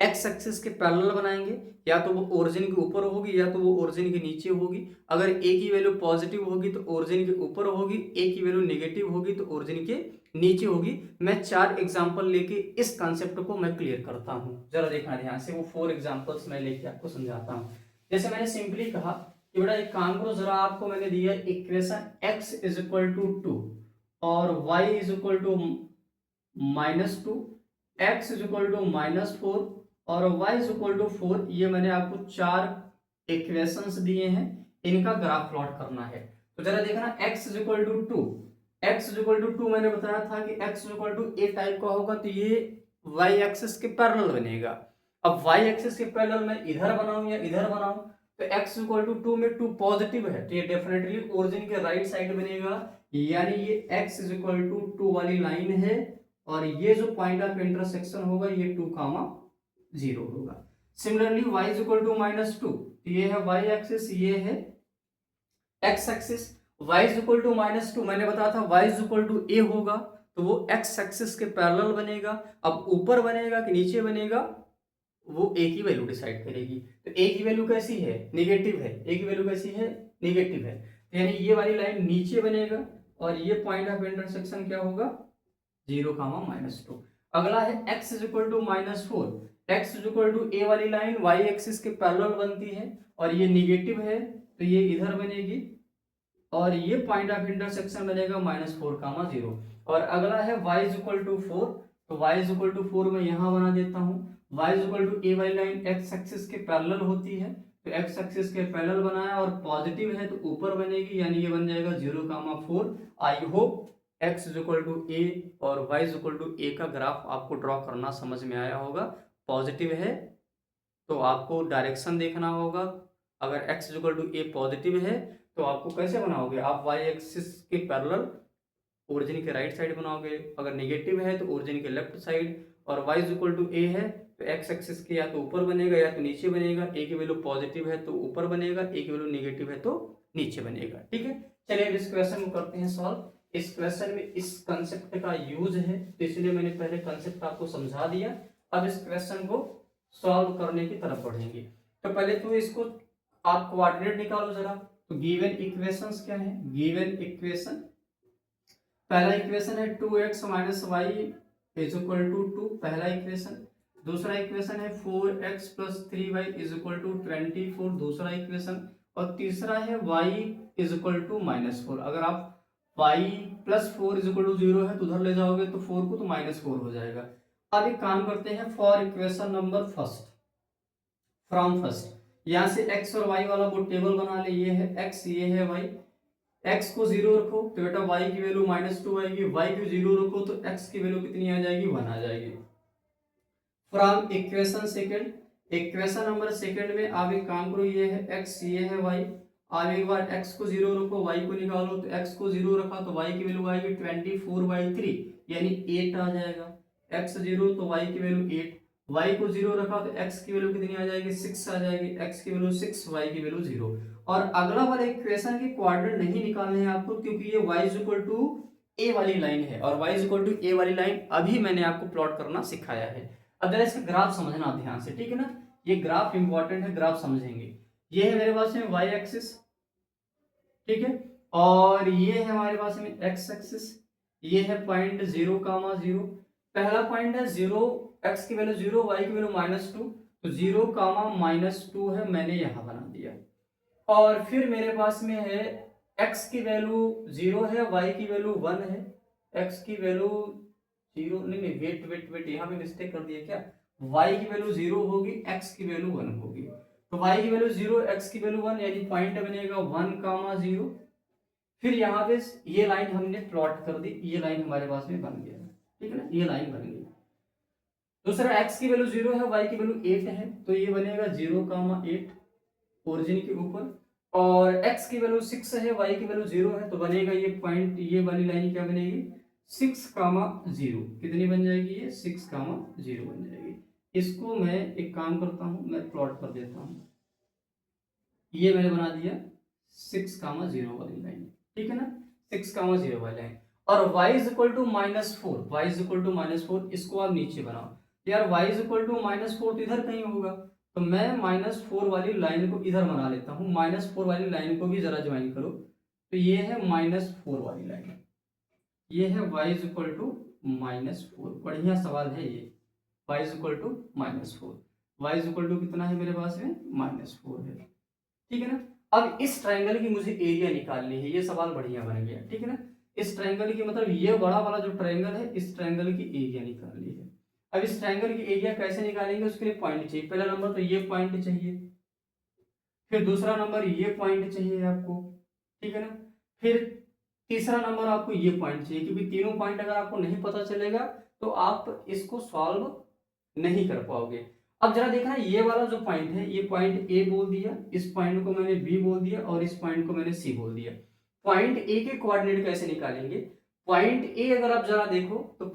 एक्स एक्सिस के पैरेलल बनाएंगे, या तो वो ओरिजिन के ऊपर होगी या तो वो ओरिजिन के नीचे होगी। अगर ए की वैल्यू पॉजिटिव होगी तो ओरिजिन के ऊपर होगी, ए की वैल्यू नेगेटिव होगी तो ओरिजिन के नीचे होगी। मैं 4 एग्जांपल लेके इस कॉन्सेप्ट को मैं क्लियर करता हूं, जरा देखना ध्यान से। वो 4 एग्जांपल्स मैं लेके आपको समझाता हूं। जैसे मैंने सिंपली कहा कि बेटा एक काम करो, जरा आपको मैंने दिया इक्वेशन x = 2 और y = -2, x = -4 और y = 4। ये मैंने आपको 4 इक्वेशंस दिए हैं, इनका ग्राफ प्लॉट करना है। तो जरा देखना x = 2, x = 2 मैंने बताया था कि x = a टाइप का होगा तो ये y एक्सिस के पैरेलल बनेगा। अब y एक्सिस के पैरेलल मैं इधर बनाऊं या इधर बनाऊं, तो x इक्वल टू 2 में 2 पॉजिटिव है तो ये डेफिनेटली ओरिजिन के राइट साइड बनेगा, यानी ये x इज इक्वल टू 2 वाली लाइन है और ये जो पॉइंट ऑफ इंटरसेक्शन होगा ये 2, 0 होगा। Similarly y is equal to -2, तो ये है y एक्सिस, ये है x axis. y is equal to -2 मैंने बताया था y is equal to a होगा तो वो x एक्सिस के पैरेलल बनेगा। अब ऊपर बनेगा कि नीचे बनेगा वो a की वैल्यू डिसाइड करेगी। तो a की वैल्यू कैसी है, नेगेटिव है, a की वैल्यू कैसी है, नेगेटिव है, तो यानी ये वाली लाइन नीचे बनेगा और ये पॉइंट ऑफ इंटरसेक्शन क्या होगा 0, -2। अगला है x is equal to -4, x is equal to a वाली लाइन y एक्सिस के पैरेलल बनती है और ये निगेटिव है तो ये इधर बनेगी और ये पॉइंट ऑफ इंटरसेक्शन बनेगा -4, 0। और अगला है y इज इक्वल टू 4, तो y इज इक्वल टू 4 मैं यहाँ बना देता हूँ। y is equal to a वाली लाइन x एक्सिस के पैरेलल होती है तो x एक्सिस के पैरेलल बनाया और पॉजिटिव है तो ऊपर बनेगी, यानी ये बन जाएगा 0, 4। I hope x is equal to a और y is equal to a का ग्राफ आपको ड्रॉ करना समझ में आया होगा। पॉजिटिव है तो आपको डायरेक्शन देखना होगा, अगर x is equal to a positive है तो आपको कैसे बनाओगे, आप y एक्सिस के पैरेलल ओरिजिन के राइट साइड बनाओगे, अगर नेगेटिव है तो ओरिजिन के लेफ्ट साइड, और y is equal to a है तो x एक्सिस के या तो ऊपर बनेगा या तो नीचे बनेगा। a की वैल्यू पॉजिटिव है तो ऊपर बनेगा, a की वैल्यू नेगेटिव है तो नीचे बनेगा। ठीक है, चलिए अब इस क्वेश्चन को करते हैं सॉल्व। इस क्वेश्चन में इस कंसेप्ट का यूज है तो इसलिए मैंने पहले कंसेप्ट आपको समझा दिया। अब इस क्वेश्चन को सॉल्व करने की तरफ बढ़ेंगे। तो पहले तो इसको आप कोऑर्डिनेट निकालो जरा। तो गिवन इक्वेशंस क्या है, गिवन इक्वेशन, पहला इक्वेशन है 2x minus y is equal to 2, पहला इक्वेशन। दूसरा इक्वेशन है 4x plus 3y is equal to 24, दूसरा इक्वेशन। और तीसरा है y इज इक्वल टू -4। अगर आप y plus 4 is equal to 0 है तो उधर ले जाओगे तो 4 को तो -4 हो जाएगा। अब एक काम करते हैं, for equation number first, from first, यहाँ से x और y वाला वो टेबल बना ले, ये है x ये है y। x को 0 रखो तो बेटा y की वैल्यू -2 आएगी, y को 0 रखो तो x की वैल्यू कितनी आ जाएगी, 1 आ जाएगी। From equation second, equation number second में आप एक काम करो, ये है x ये है y। आप एक बार x को 0 रखो y को निकालो, तो x को 0 रखा तो y की वैल्यू आएगी 24/3 यानी 8 आ जाएगा। x 0 तो y की वैल्यू 8, y को 0 रखा तो x की वैल्यू कितनी आ जाएगी, 6 आ जाएगी, x की वैल्यू 6, y की वैल्यू 0। और अगला वाला इक्वेशन के क्वाड्रेंट नहीं निकालने हैं आपको क्योंकि ये y is equal to a वाली लाइन है और y is equal to a वाली लाइन अभी मैंने आपको प्लॉट करना सिखाया है। अब जरा इसका ग्राफ समझना ध्यान से, ठीक है ना, ये ग्राफ इंपॉर्टेंट है, ग्राफ समझेंगे। ये है मेरे पास में y एक्सिस, ठीक है, और ये है हमारे पास में x एक्सिस, ये है पॉइंट 0, 0। पहला पॉइंट है 0, x की वैल्यू 0, y की वैल्यू -2, तो 0, -2 है, मैंने यहां बना दिया। और फिर मेरे पास में है x की वैल्यू 0 है, y की वैल्यू 1 है, x की वैल्यू 0 नहीं, वेट यहाँ पे मिस्टेक कर दिया क्या, y की वैल्यू 0 होगी, x की वैल्यू 1 होगी। तो y की वैल्यू 0, x की वैल्यू 1 यानी पॉइंट बनेगा 1, 0। फिर यहाँ पे ये लाइन हमने प्लॉट कर दी, ये लाइन हमारे पास में बन गया, ठीक है ना, ये लाइन बन गई। दूसरा x की वैल्यू 0 है, y की वैल्यू 8 है, तो ये बनेगा 0, 8 ओरिजिन के ऊपर। और x की वैल्यू 6 है, y की वैल्यू 0 है, तो बनेगा ये पॉइंट, ये वाली लाइन क्या बनेगी, 6, 0। कितनी बन जाएगी ये, 6, 0 बन जाएगी। इसको मैं एक काम करता हूं, मैं प्लॉट कर देता हूं, ये मैंने बना दिया 6, 0 वाली लाइन, ठीक है ना, 6, 0 वाली लाइन। और y is equal to -4, y is equal to -4, इसको आप नीचे बनाओ यार, y इज इक्वल टू -4 तो इधर कहीं होगा, तो मैं -4 वाली लाइन को इधर बना लेता हूँ, -4 वाली लाइन को भी जरा ज्वाइन करो, तो ये है -4 वाली लाइन, ये है y इज इक्वल टू -4। बढ़िया सवाल है ये, y is equal to -4, y is equal to कितना है मेरे पास में, -4 है, ठीक है ना। अब इस ट्रायंगल की मुझे एरिया निकालनी है, ये सवाल बढ़िया बन गया, ठीक है ना। इस ट्रायंगल की मतलब ये बड़ा वाला जो ट्रायंगल है, इस ट्रायंगल की एरिया निकालनी है। अब इस ट्रायंगल की एरिया कैसे निकालेंगे, उसके लिए पॉइंट चाहिए। पहला नंबर तो ये पॉइंट चाहिए, फिर दूसरा नंबर ये पॉइंट चाहिए आपको, ठीक है ना, फिर तीसरा नंबर आपको ये पॉइंट चाहिए, क्योंकि तीनों पॉइंट अगर आपको नहीं पता चलेगा तो आप इसको सॉल्व नहीं कर पाओगे। अब जरा देखना, ये वाला जो पॉइंट है, ये पॉइंट ए बोल दिया, इस पॉइंट को मैंने बी बोल दिया और इस पॉइंट को मैंने सी बोल दिया। पॉइंट ए के कोऑर्डिनेट कैसे निकालेंगे? पॉइंट ए अगर आप जरा देखो तो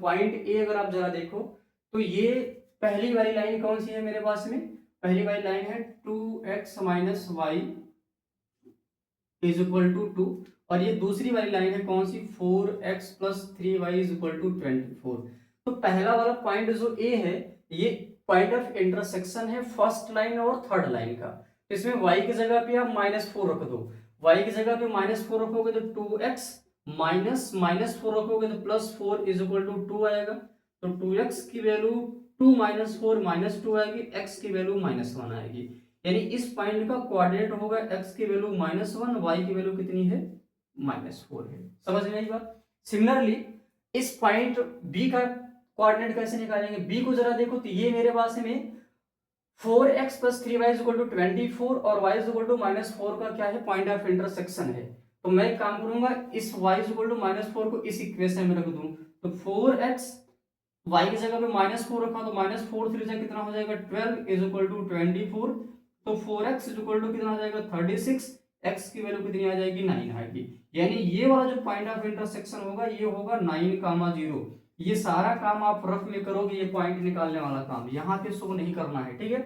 तो ये पहली वाली लाइन कौन सी है मेरे पास में? पहली वाली लाइन है 2x minus y is equal to 2, और ये दूसरी वाली लाइन है कौन सी? 4x plus 3y is equal to 24। तो पहला वाला पॉइंट जो ए है, ये पॉइंट ऑफ इंटरसेक्शन है फर्स्ट लाइन और थर्ड लाइन का। तो इसमें y की जगह पे आप -4 रख दो। y की जगह पे -4 रखोगे तो 2x, माइनस -4 रखोगे तो +4 इज इक्वल टू 2 आएगा। तो 2x की वैल्यू 2 माइनस 4 -2 आएगी, x की वैल्यू -1 आएगी। यानी इस पॉइंट का कोऑर्डिनेट होगा x की वैल्यू -1, y की वैल्यू कितनी है? -4 है। समझ में आई बात? सिमिलरली इस पॉइंट b का कोऑर्डिनेट कैसे निकालेंगे? b को जरा देखो तो ये मेरे पास में 4x plus 3y is equal to 24 और y इज इक्वल टू -4 का क्या है? पॉइंट ऑफ इंटरसेक्शन है। तो मैं एक काम करूंगा, इस y इज इक्वल टू -4 को इस इक्वेशन में रख दूं। तो 4x, y की जगह पे -4 रखा तो -4 3 से कितना हो जाएगा? 12 इज इक्वल टू 24। तो 4x इज इक्वल टू कितना आ जाएगा? 36। x की वैल्यू कितनी आ जाएगी? 9 आएगी। यानी ये वाला जो पॉइंट ऑफ इंटरसेक्शन होगा ये होगा 9,0। ये सारा काम आप रफ में करोगे, ये पॉइंट निकालने वाला काम यहाँ पे शो नहीं करना है, ठीक है।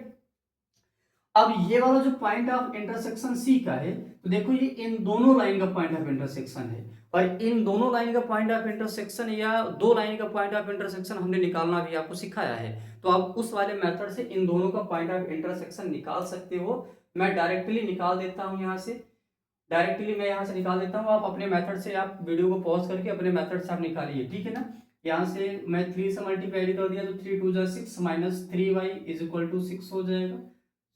अब ये वाला जो पॉइंट ऑफ इंटरसेक्शन सी का है, तो देखो ये इन दोनों लाइन का पॉइंट ऑफ इंटरसेक्शन है, और इन दोनों लाइन का पॉइंट ऑफ इंटरसेक्शन या दो लाइन का पॉइंट ऑफ इंटरसेक्शन हमने निकालना भी आपको सिखाया है। तो आप उस वाले मेथड से इन दोनों का पॉइंट ऑफ इंटरसेक्शन निकाल सकते हो। मैं डायरेक्टली निकाल देता हूं यहाँ से, निकाल देता हूँ। आप अपने मेथड से, आप वीडियो को पॉज करके अपने मेथड से आप निकालिए, ठीक है ना। यहाँ से मैं 3 से मल्टीप्लाई कर दिया तो 3 2 जा 6 minus 3y is equal to 6 हो जाएगा।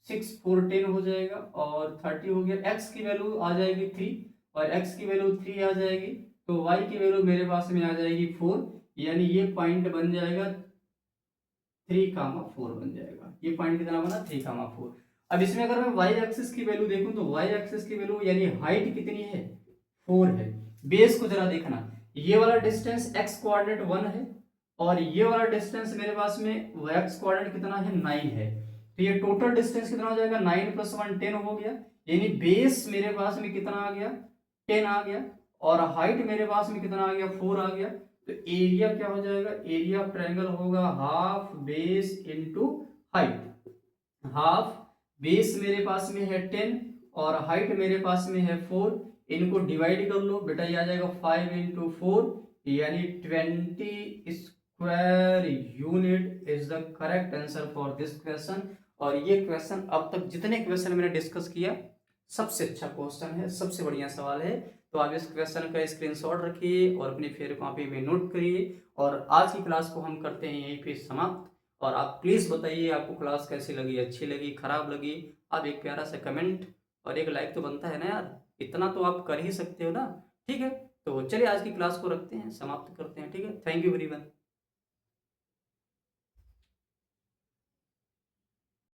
6 4 10 हो जाएगा और 30 हो गया। x की वैल्यू आ जाएगी 3 और x की वैल्यू 3 आ जाएगी, तो y की वैल्यू मेरे पास में आ जाएगी 4। यानी ये पॉइंट बन जाएगा 3,4 बन जाएगा। ये पॉइंट कितना बना? 3,4। अब इसमें अगर मैं y एक्सिस की वैल्यू देखूं तो y एक्सिस की वैल्यू यानी हाइट कितनी है? 4 है। बेस को जरा देखना, ये वाला डिस्टेंस x कोऑर्डिनेट 1 है और ये वाला डिस्टेंस मेरे पास में x कोऑर्डिनेट कितना है? 9 है। तो ये टोटल डिस्टेंस कितना हो जाएगा? 9 + 1 10 हो गया। यानी बेस मेरे पास में कितना आ गया? 10 आ गया, और हाइट मेरे पास में कितना आ गया? 4 आ गया। तो एरिया क्या हो जाएगा? एरिया ऑफ ट्रायंगल होगा half base into height. Half base मेरे पास में है 10 और हाइट मेरे पास में है 4। इनको डिवाइड कर लो बेटा, ये आ जाएगा 5 इंटू 4 यानी 20 square unit is the correct answer for this question. और ये क्वेश्चन अब तक जितने क्वेश्चन मैंने डिस्कस किया सबसे अच्छा क्वेश्चन है, सबसे बढ़िया सवाल है। तो आप इस क्वेश्चन का स्क्रीनशॉट रखिए और अपनी फेयर कॉपी में नोट करिए। और आज की क्लास को हम करते हैं यहीं पे समाप्त। और आप प्लीज़ बताइए आपको क्लास कैसी लगी, अच्छी लगी, खराब लगी। आप एक प्यारा सा कमेंट और एक लाइक तो बनता है ना यार, इतना तो आप कर ही सकते हो ना। ठीक है, तो चलिए आज की क्लास को रखते हैं, समाप्त करते हैं। ठीक है, थैंक यू एवरीवन।